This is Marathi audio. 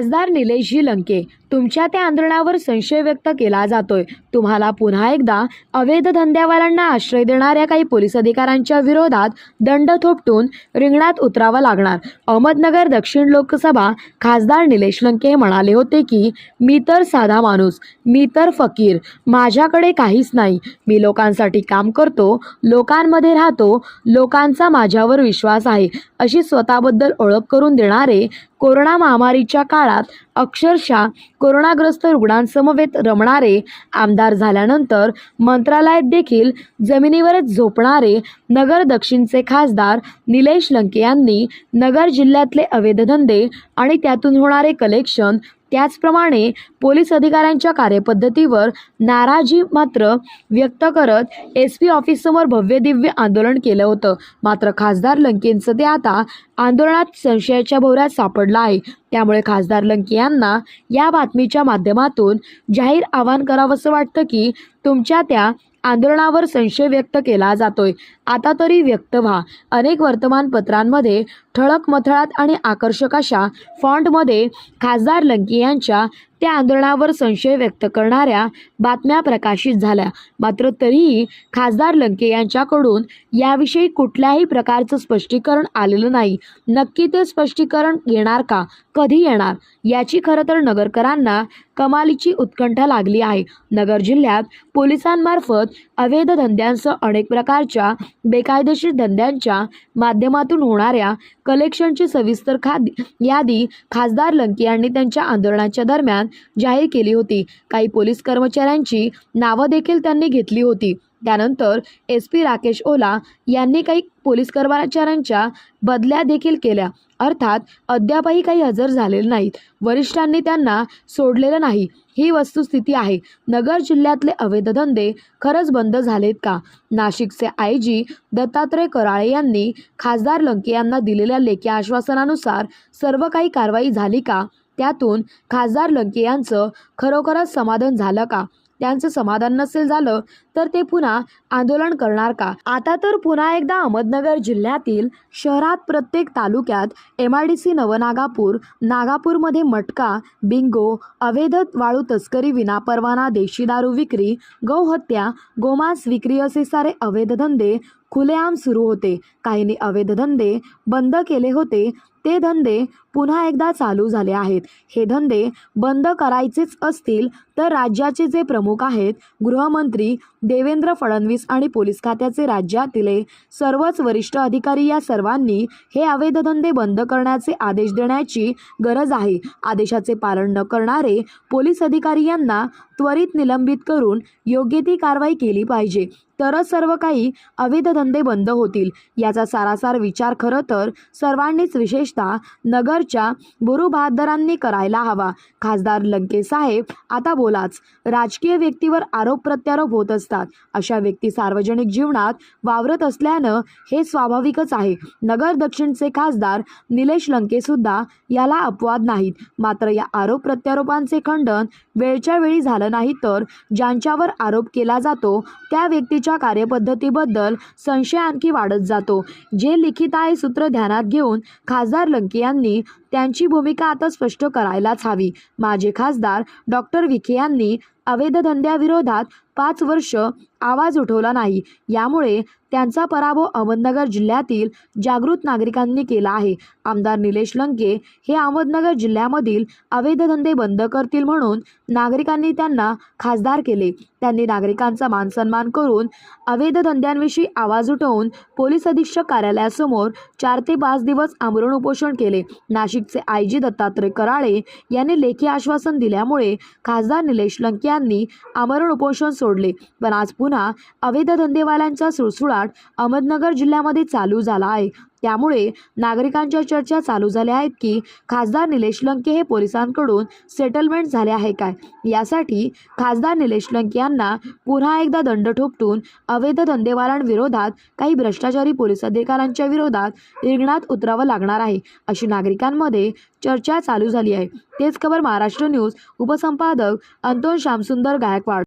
खासदार निलेशजी लंके, तुमच्या त्या आंदोलनावर संशय व्यक्त केला जातोय. तुम्हाला पुन्हा एकदा अवैध धंद्यावाल्यांना आश्रय देणाऱ्या काही पोलीस अधिकाऱ्यांच्या विरोधात दंड थोपटून रिंगणात उतरावं लागणार. अहमदनगर दक्षिण लोकसभा खासदार निलेश लंके म्हणाले होते की मी तर साधा माणूस, मी तर फकीर, माझ्याकडे काहीच नाही. मी लोकांसाठी काम करतो, लोकांमध्ये राहतो, लोकांचा माझ्यावर विश्वास आहे, अशी स्वतःबद्दल ओळख करून देणारे कोरोना महामारीच्या काळात अक्षरशः कोरोनाग्रस्त रुग्णांसमवेत रमणारे, आमदार झाल्यानंतर मंत्रालयात देखील जमिनीवरच झोपणारे नगर दक्षिणचे खासदार निलेश लंके यांनी नगर जिल्ह्यातले अवैध धंदे आणि त्यातून होणारे कलेक्शन, त्याचप्रमाणे पोलीस अधिकाऱ्यांच्या कार्यपद्धतीवर नाराजी मात्र व्यक्त करत SP ऑफिससमोर भव्य दिव्य आंदोलन केलं होतं. मात्र खासदार लंकेंचं ते आता आंदोलनात संशयाच्या भोवऱ्यात सापडलं आहे. त्यामुळे खासदार लंके यांना या बातमीच्या माध्यमातून जाहीर आवाहन करावंसं वाटतं की तुमच्या त्या आंदोलनावर संशय व्यक्त केला जातोय, आता तरी व्यक्त व्हा. अनेक वर्तमानपत्रांमध्ये ठळक मथळात आणि आकर्षक अशा फॉन्टमध्ये खासदार लंके यांच्या त्या आंदोलनावर संशय व्यक्त करणाऱ्या बातम्या प्रकाशित झाल्या. मात्र तरीही खासदार लंके यांच्याकडून याविषयी कुठल्याही प्रकारचं स्पष्टीकरण आलेलं नाही. नक्की ते स्पष्टीकरण येणार का, कधी येणार, याची खरं तर नगरकरांना कमालीची उत्कंठा लागली आहे. नगर जिल्ह्यात पोलिसांमार्फत अवैध धंद्यांसह अनेक प्रकारच्या बेकायदेशीर धंद्यांच्या माध्यमातून होणाऱ्या कलेक्शनची सविस्तर यादी खासदार लंके यांनी त्यांच्या आंदोलनाच्या दरम्यान जाहीर केली होती. काही पोलीस कर्मचाऱ्यांची नावं देखील त्यांनी घेतली होती. त्यानंतर SP राकेश ओला यांनी काही पोलीस कर्मचाऱ्यांच्या बदल्या देखील केल्या. अर्थात अद्यापही काही हजर झालेले नाहीत. वरिष्ठांनी त्यांना सोडलेलं नाही, ही वस्तुस्थिती आहे. नगर जिल्ह्यातले अवैध धंदे खरंच बंद झालेत का? नाशिकचे IG दत्तात्रय कराळे यांनी खासदार लंके यांना दिलेल्या लेखी आश्वासनानुसार सर्व काही कारवाई झाली का? त्यातून खासदार लंके यांचं खरोखरच समाधान झालं का? त्यांचं समाधान नसेल झालं तर ते पुन्हा आंदोलन करणार का? आता तर पुन्हा एकदा अहमदनगर जिल्ह्यातील शहरात प्रत्येक तालुक्यात MIDC नवनागापूर, नागापूरमध्ये मटका, बिंगो, अवैध वाळू तस्करी, विनापरवाना देशी दारू विक्री, गौहत्या, गोमांस विक्री असे सारे अवैध धंदे खुलेआम सुरू होते. काहींनी अवैध धंदे बंद केले होते, ते धंदे पुन्हा एकदा चालू झाले आहेत. हे धंदे बंद करायचेच असतील तर राज्याचे जे प्रमुख आहेत, गृहमंत्री देवेंद्र फडणवीस आणि पोलीस खात्याचे राज्यातले सर्वच वरिष्ठ अधिकारी, या सर्वांनी हे अवैध धंदे बंद करण्याचे आदेश देण्याची गरज आहे. आदेशाचे पालन न करणारे पोलीस अधिकारी यांना त्वरित निलंबित करून योग्य ती कारवाई केली पाहिजे, तरच सर्व काही अवैध धंदे बंद होतील. याचा सारासार विचार खरं तर सर्वांनीच, विशेषतः नगरच्या बोरू बहादरांनी करायला हवा. खासदार लंके साहेब आता बोलाच. राजकीय व्यक्तीवर आरोप प्रत्यारोप होत असतात. अशा व्यक्ती सार्वजनिक जीवनात वावरत असल्यानं हे स्वाभाविकच आहे. नगर दक्षिणचे खासदार निलेश लंके सुद्धा याला अपवाद नाहीत. मात्र या आरोप प्रत्यारोपांचे खंडन वेळच्या वेळी झालं नाही तर ज्यांच्यावर आरोप केला जातो त्या व्यक्तीच्या कार्यपद्धतीबद्दल संशय आणखी वाढत जातो. जे लिखित आहे सूत्र ध्यानात घेऊन खासदार लंके यांनी त्यांची भूमिका आता स्पष्ट करायलाच हवी. माजी खासदार डॉक्टर विखे यांनी अवैध धंद्याविरोधात 5 वर्ष आवाज उठवला नाही. यामुळे त्यांचा पराभव अहमदनगर जिल्ह्यातील जागृत नागरिकांनी केला आहे. आमदार निलेश लंके हे अहमदनगर जिल्ह्यामधील अवैध धंदे बंद करतील म्हणून नागरिकांनी त्यांना खासदार केले. त्यांनी नागरिकांचा मानसन्मान करून अवैध धंद्यांविषयी आवाज उठवून पोलीस अधीक्षक कार्यालयासमोर 4 ते 5 दिवस आमरण उपोषण केले. नाशिकचे IG दत्तात्रय कराळे यांनी लेखी आश्वासन दिल्यामुळे खासदार निलेश लंके यांनी आमरण उपोषण सोडले. पण आज पुन्हा अवैध धंदेवाल्यांचा सुळसुळाट अहमदनगर जिल्ह्यामध्ये चालू झाला आहे. त्यामुळे नागरिकांच्या चर्चा चालू झाल्या आहेत की खासदार निलेश लंके हे पोलिसांकडून सेटलमेंट झाले आहे काय? यासाठी खासदार निलेश लंके यांना पुन्हा एकदा दंड ठोपटून अवैध धंदेवाल्यांविरोधात, काही भ्रष्टाचारी पोलीस अधिकाऱ्यांच्या विरोधात रिंगणात उतरावं लागणार आहे, अशी नागरिकांमध्ये चर्चा चालू झाली आहे. तेच खबर महाराष्ट्र न्यूज उपसंपादक अंतोन श्यामसुंदर गायकवाड.